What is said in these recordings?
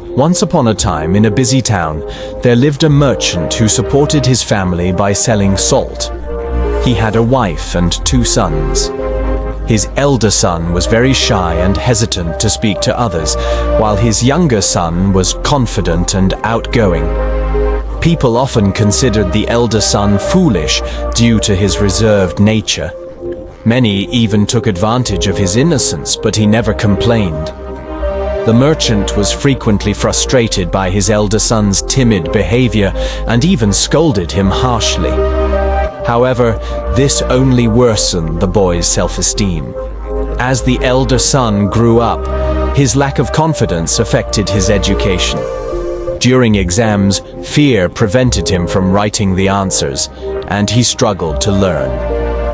Once upon a time, in a busy town, there lived a merchant who supported his family by selling salt. He had a wife and 2 sons. His elder son was very shy and hesitant to speak to others, while his younger son was confident and outgoing. People often considered the elder son foolish due to his reserved nature. Many even took advantage of his innocence, but he never complained. The merchant was frequently frustrated by his elder son's timid behavior and even scolded him harshly. However, this only worsened the boy's self-esteem. As the elder son grew up, his lack of confidence affected his education. During exams, fear prevented him from writing the answers, and he struggled to learn.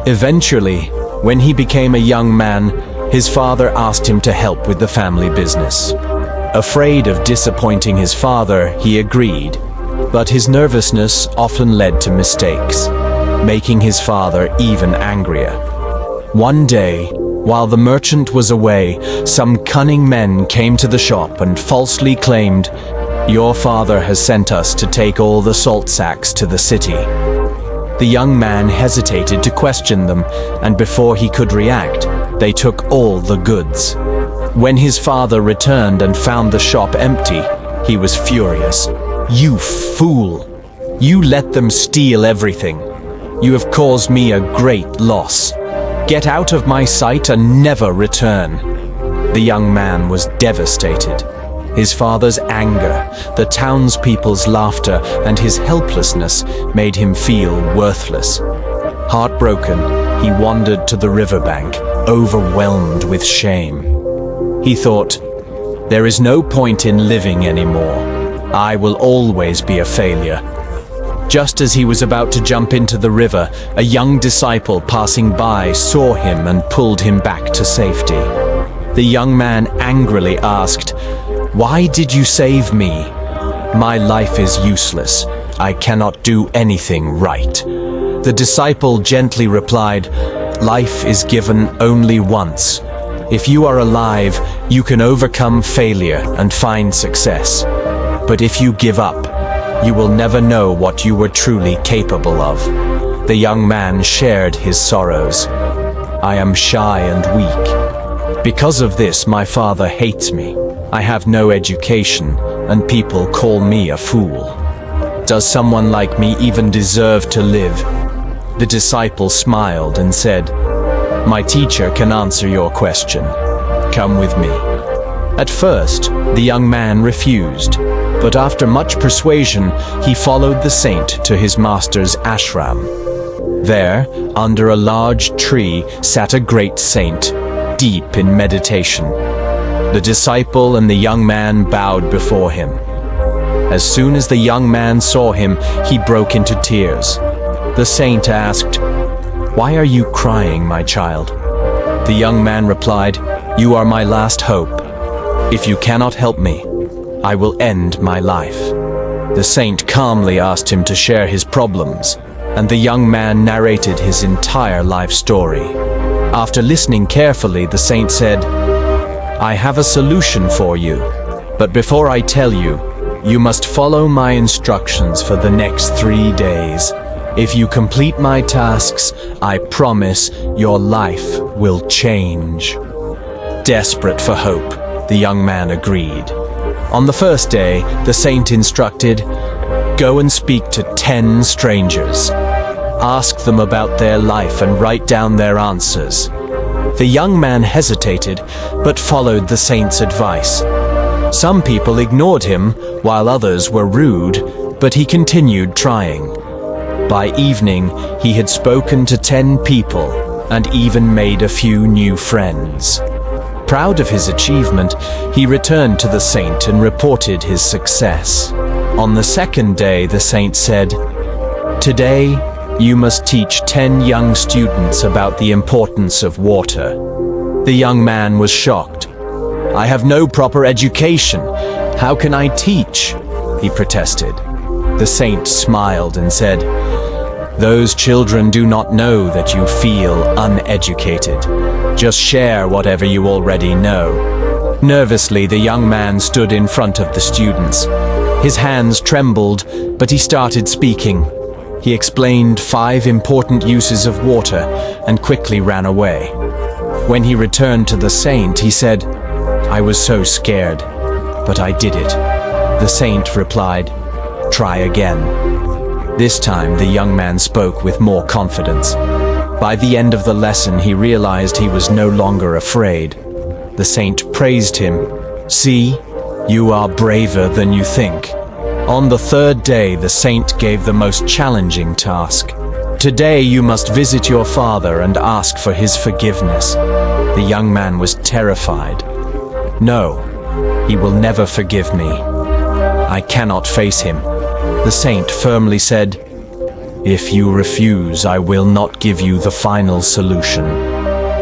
Eventually, when he became a young man, his father asked him to help with the family business. Afraid of disappointing his father, he agreed, but his nervousness often led to mistakes, making his father even angrier. One day, while the merchant was away, some cunning men came to the shop and falsely claimed, "Your father has sent us to take all the salt sacks to the city." The young man hesitated to question them, and before he could react, they took all the goods. When his father returned and found the shop empty, he was furious. "You fool! You let them steal everything. You have caused me a great loss. Get out of my sight and never return." The young man was devastated. His father's anger, the townspeople's laughter, and his helplessness made him feel worthless. Heartbroken, he wandered to the riverbank, overwhelmed with shame. He thought, "There is no point in living anymore. I will always be a failure." Just as he was about to jump into the river, a young disciple passing by saw him and pulled him back to safety. The young man angrily asked, "Why did you save me? My life is useless. I cannot do anything right." The disciple gently replied, "Life is given only once. If you are alive, you can overcome failure and find success. But if you give up, you will never know what you were truly capable of." The young man shared his sorrows. "I am shy and weak. Because of this, my father hates me. I have no education, and people call me a fool. Does someone like me even deserve to live?" The disciple smiled and said, "My teacher can answer your question. Come with me." At first, the young man refused, but after much persuasion, he followed the saint to his master's ashram. There, under a large tree, sat a great saint, deep in meditation. The disciple and the young man bowed before him. As soon as the young man saw him, he broke into tears. The saint asked, "Why are you crying, my child?" The young man replied, "You are my last hope. If you cannot help me, I will end my life." The saint calmly asked him to share his problems, and the young man narrated his entire life story. After listening carefully, the saint said, "I have a solution for you, but before I tell you, you must follow my instructions for the next 3 days. If you complete my tasks, I promise your life will change." Desperate for hope, the young man agreed. On the first day, the saint instructed, "Go and speak to 10 strangers. Ask them about their life and write down their answers." The young man hesitated, but followed the saint's advice. Some people ignored him, while others were rude, but he continued trying. By evening, he had spoken to 10 people and even made a few new friends. Proud of his achievement, he returned to the saint and reported his success. On the second day, the saint said, "Today, you must teach 10 young students about the importance of water." The young man was shocked. "I have no proper education. How can I teach?" he protested. The saint smiled and said, "Those children do not know that you feel uneducated. Just share whatever you already know." Nervously, the young man stood in front of the students. His hands trembled, but he started speaking. He explained 5 important uses of water and quickly ran away. When he returned to the saint, he said, "I was so scared, but I did it." The saint replied, "Try again." This time, the young man spoke with more confidence. By the end of the lesson, he realized he was no longer afraid. The saint praised him. "See, you are braver than you think." On the 3rd day, the saint gave the most challenging task. "Today you must visit your father and ask for his forgiveness." The young man was terrified. "No, he will never forgive me. I cannot face him." The saint firmly said, "If you refuse, I will not give you the final solution."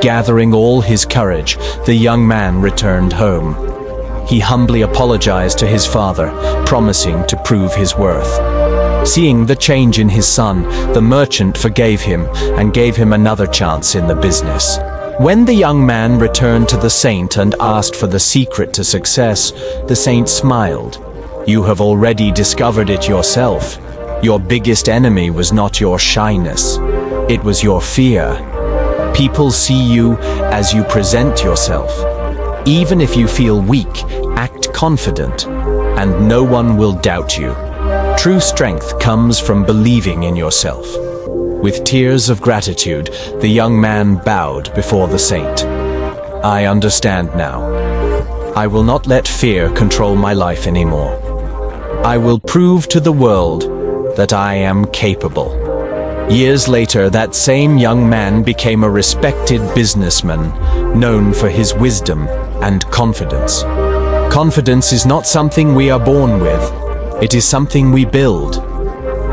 Gathering all his courage, the young man returned home. He humbly apologized to his father, promising to prove his worth. Seeing the change in his son, the merchant forgave him and gave him another chance in the business. When the young man returned to the saint and asked for the secret to success, the saint smiled. "You have already discovered it yourself. Your biggest enemy was not your shyness. It was your fear. People see you as you present yourself. Even if you feel weak, act confident, and no one will doubt you." True strength comes from believing in yourself. With tears of gratitude, the young man bowed before the saint. "I understand now. I will not let fear control my life anymore. I will prove to the world that I am capable." Years later, that same young man became a respected businessman, known for his wisdom and confidence. Confidence is not something we are born with. It is something we build.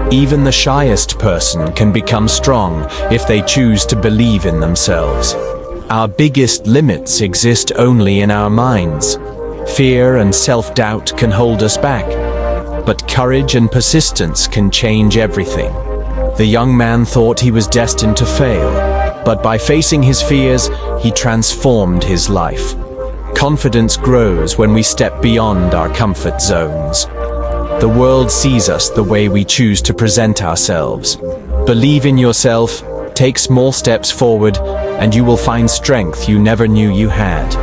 Even the shyest person can become strong if they choose to believe in themselves. Our biggest limits exist only in our minds. Fear and self-doubt can hold us back, but courage and persistence can change everything. The young man thought he was destined to fail, but by facing his fears, he transformed his life. Confidence grows when we step beyond our comfort zones. The world sees us the way we choose to present ourselves. Believe in yourself, take small steps forward, and you will find strength you never knew you had.